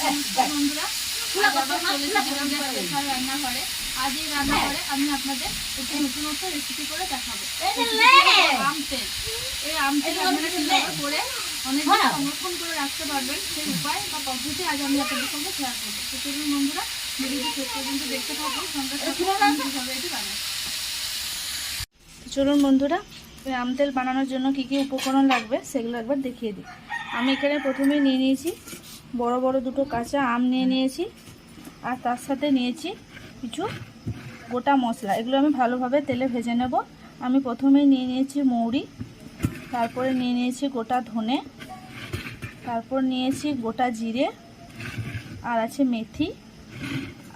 বন্ধুরা, আবার চলে এসেছি রান্নাঘরে। আজ এই রান্নাঘরে আমি আপনাদের একটু নতুনত্ব রেসিপি করে দেখাবো। আম তেল। এই আম তেল আপনারা কিভাবে করে অনেকদিন সংরক্ষণ করে রাখতে পারবেন সেই উপায় বা পদ্ধতি আজ আমি আপনাদের সঙ্গে শেয়ার করবো। তো চলুন বন্ধুরা, ভিডিওটি শেষ পর্যন্ত দেখতে থাকুন, সঙ্গে কিভাবে এটি বানাই। চলুন বন্ধুরা, ওই আম তেল বানানোর জন্য কী কী উপকরণ লাগবে সেগুলো একবার দেখিয়ে দিই। আমি এখানে প্রথমেই নিয়ে নিয়েছি বড় বড় দুটো কাঁচা আম নিয়ে নিয়েছি, আর তার সাথে নিয়েছি কিছু গোটা মশলা। এগুলো আমি ভালোভাবে তেলে ভেজে নেব। আমি প্রথমেই নিয়ে নিয়েছি মৌরি, তারপরে নিয়ে নিয়েছি গোটা ধনে, তারপর নিয়েছি গোটা জিরে, আর আছে মেথি,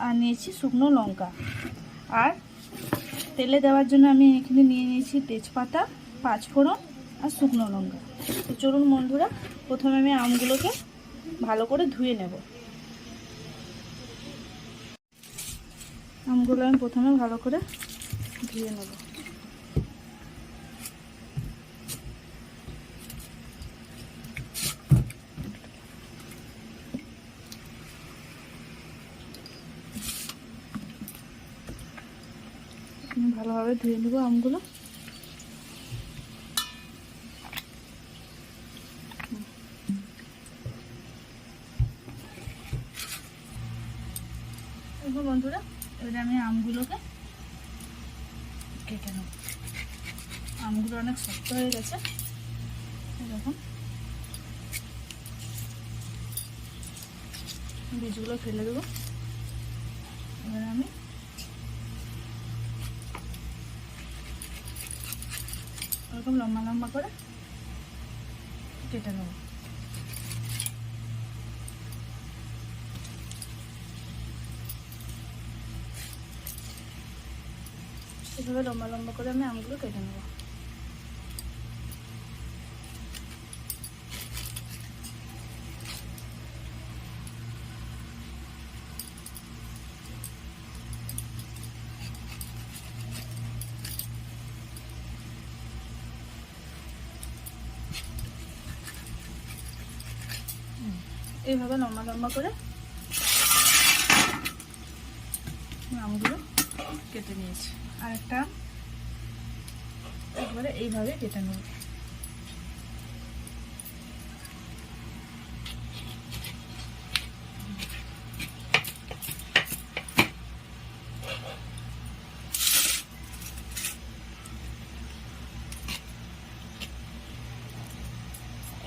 আর নিয়েছি শুকনো লঙ্কা। আর তেলে দেওয়ার জন্য আমি এখানে নিয়ে নিয়েছি তেজপাতা, পাঁচফোড়ন আর শুকনো লঙ্কা। তো চলুন বন্ধুরা, প্রথমে আমি আমগুলোকে ভালো করে ধুয়ে নেব। আমগুলো আমি প্রথমে ভালো করে ধুয়ে নেব। ভালোভাবে ধুয়ে নেব আমগুলো। দেখো বন্ধুরা, এবারে আমি আমগুলোকে কেটে নেব। আমগুলো অনেক শক্ত হয়ে গেছে, এরকম বীজগুলো ফেলে দেবো। এবারে আমি এরকম লম্বা লম্বা করে কেটে নেব। এভাবে লম্বা লম্বা করে আমি আমগুলো কেটে নেব। এইভাবে লম্বা লম্বা করে আমগুলো কেটে নিয়েছি। আর একটা একবারে এইভাবে কেটে নেব।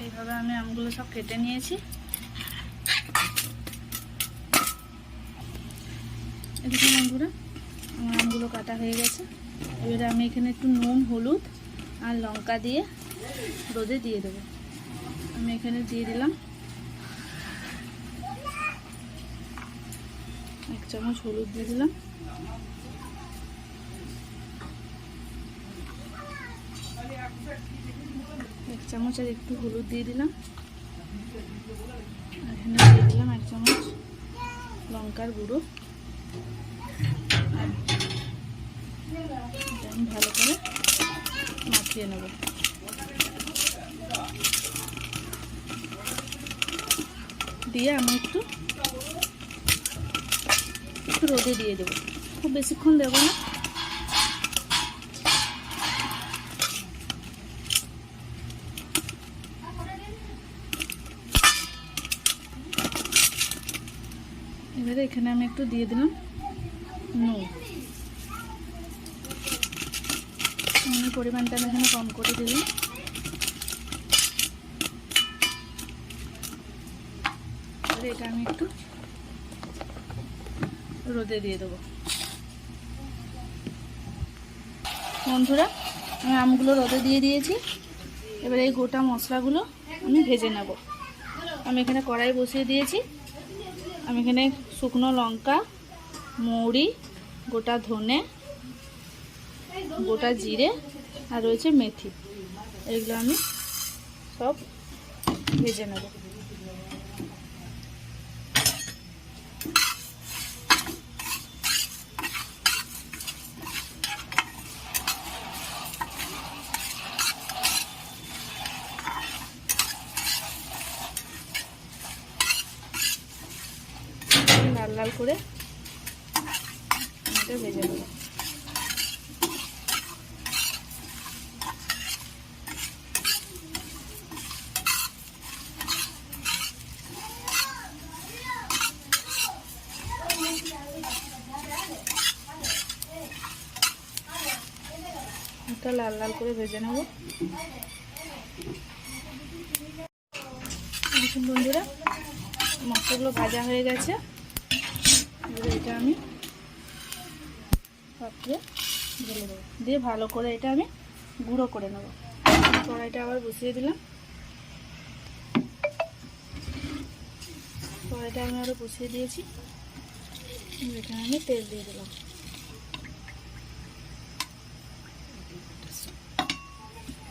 এইভাবে আমি আমগুলো সব কেটে নিয়েছি। এদিকে বন্ধুরা, আমার আমগুলো কাটা হয়ে গেছে। এবারে আমি এখানে একটু নুন, হলুদ আর লঙ্কা দিয়ে রোদে দিয়ে দেবো। আমি এখানে দিয়ে দিলাম 1 চামচ হলুদ দিয়ে দিলাম, এক চামচ আর একটু হলুদ দিয়ে দিলাম। এখানে দিয়ে দিলাম 1 চামচ লঙ্কার গুঁড়ো। আমি ভালো করে মাখিয়ে নেব। দিয়ে আমি একটু রোদে দিয়ে দেবো। খুব বেশিক্ষণ দেবো না। এবারে এখানে আমি একটু দিয়ে দিলাম নুন। নুনের পরিমাণটা আমি এখানে কম করে দিলাম। এবারে এটা আমি একটু রোদে দিয়ে দেবো। বন্ধুরা, আমি আমগুলো রোদে দিয়ে দিয়েছি। এবারে এই গোটা মশলাগুলো আমি ভেজে নেব। আমি এখানে কড়াই বসিয়ে দিয়েছি। আমি এখানে শুকনো লঙ্কা, মৌরি, গোটা ধনে, গোটা জিরে আর রয়েছে মেথি, এগুলো আমি সব ভেজে নেব। লাল লাল করে এটা ভেজে নেব। এটা লাল লাল করে ভেজে নেব। দেখুন বন্ধুরা, মশলাগুলো ভাজা হয়ে গেছে। এবার এটা আমি পাত্রে ঢেলে দেবো, দিয়ে ভালো করে এটা আমি গুঁড়ো করে নেব। কড়াইটা আবার বসিয়ে দিলাম। কড়াইটা আমি আরও বসিয়ে দিয়েছি। এখানে আমি তেল দিয়ে দিলাম।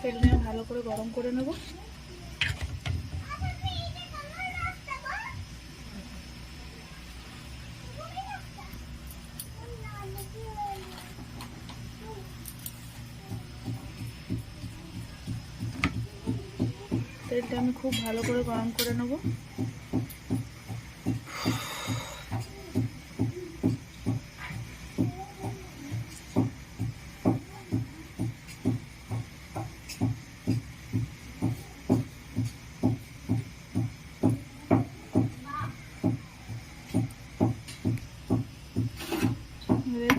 তেলটা আমি ভালো করে গরম করে নেব। তেলটা আমি খুব ভালো করে গরম করে নেব।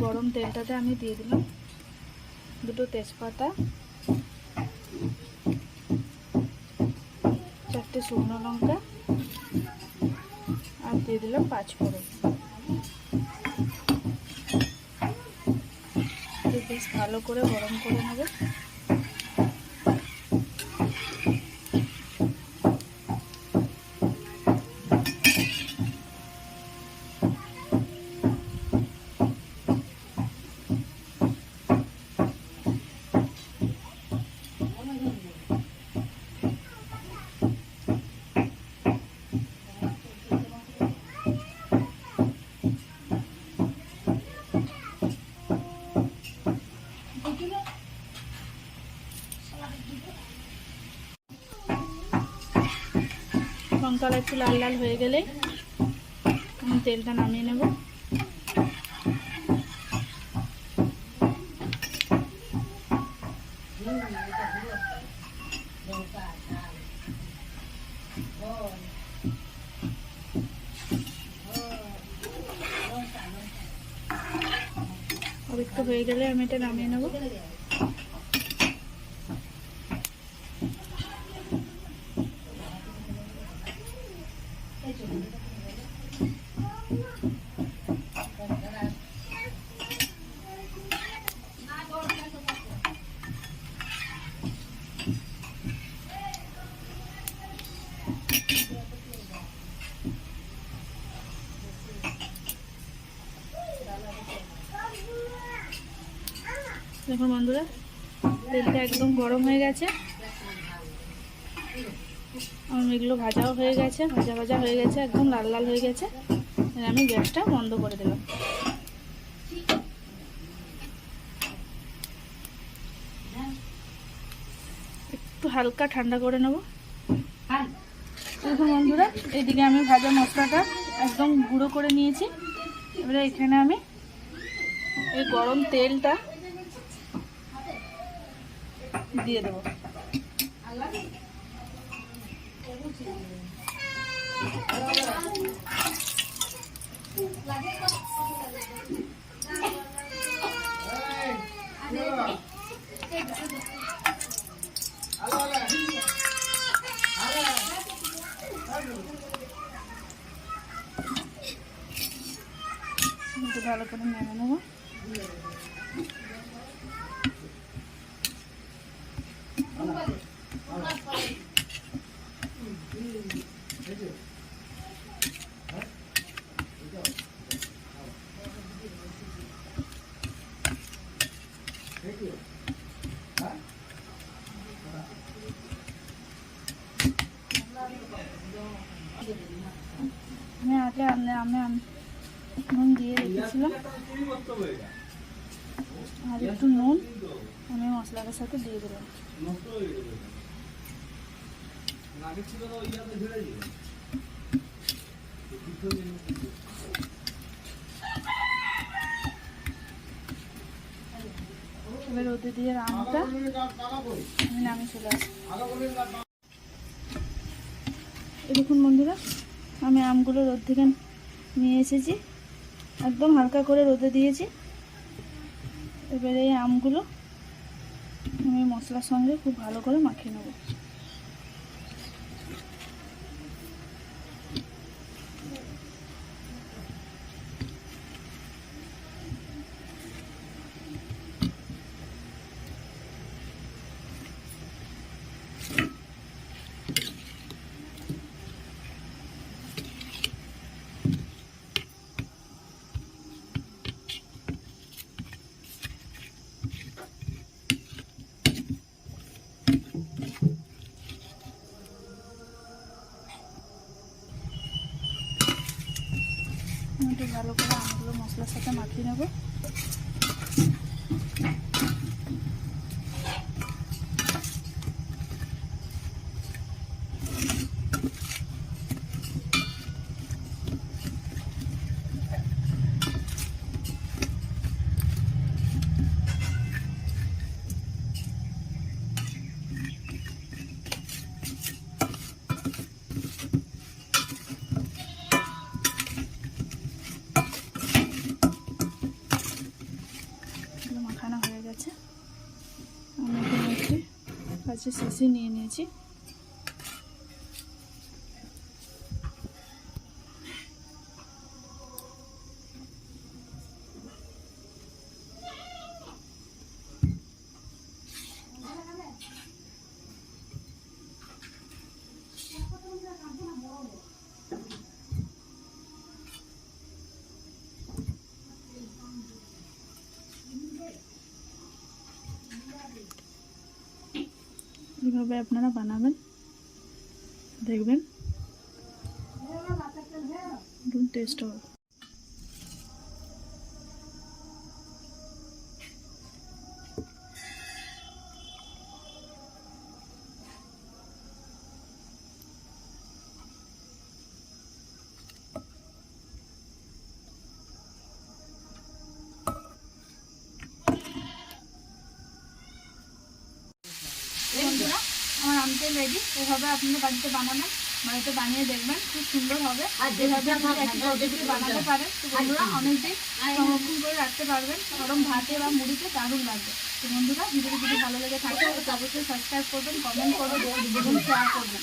গরম তেলটাতে আমি দিয়ে দিলাম দুটো তেজপাতা, 4টে শুকনো লঙ্কা, আর দিয়ে দিলাম 5 ফোড়ন। বেশ ভালো করে গরম করে নেব। লঙ্কাটা একটু লাল লাল হয়ে গেলে আমি তেলটা নামিয়ে নেব। আর একটু হয়ে গেলে আমি এটা নামিয়ে নেব। দেখুন বন্ধুরা, তেলটা একদম গরম হয়ে গেছে। আমার এগুলো ভাজাও হয়ে গেছে, ভাজা হয়ে গেছে, একদম লাল লাল হয়ে গেছে। আমি গ্যাসটা বন্ধ করে দিলাম। একটু হালকা ঠান্ডা করে নেব। দেখুন বন্ধুরা, এইদিকে আমি ভাজা মশলাটা একদম গুঁড়ো করে নিয়েছি। এবারে এখানে আমি এই গরম তেলটা দিয়ে দেবো। ভালো করে নেড়ে নেবো। আমি আগে আমি নুন দিয়ে রেখেছিলাম, আর একটু নুন আমি মশলাটার সাথে দিয়ে দিলাম। রোদে দিয়ে আমটা আমি নামিয়ে চলে আসি। দেখুন বন্ধুরা, আমি আমগুলো রোদ থেকে নিয়ে এসেছি, একদম হালকা করে রোদে দিয়েছি। এবারে এই আমগুলো আমি মশলার সঙ্গে খুব ভালো করে মাখিয়ে নেব। একটু ভালো করে আমগুলো মশলার সাথে মাখিয়ে নেব। মাখানো হয়ে গেছে। আমি এখানে একটি কাঁচি শিশি নিয়ে নিয়েছি। এইভাবে আপনারা বানাবেন, দেখবেন টেস্ট হবে। বন্ধুরা, আমার আমতেল রেডি। এভাবে আপনারা বাড়িতে বানাবেন, বাড়িতে বানিয়ে দেখবেন, খুব সুন্দর হবে। আর যেভাবে আপনারা একই পদ্ধতিতে বানাতে পারেন, তো বন্ধুরা অনেকদিন সংরক্ষণ করে রাখতে পারবেন। গরম ভাতে বা মুড়িতে দারুণ লাগবে। তো বন্ধুরা, ভিডিওটি যদি ভালো লেগে থাকে তো অবশ্যই সাবস্ক্রাইব করবেন, কমেন্ট করবেন এবং শেয়ার করবেন।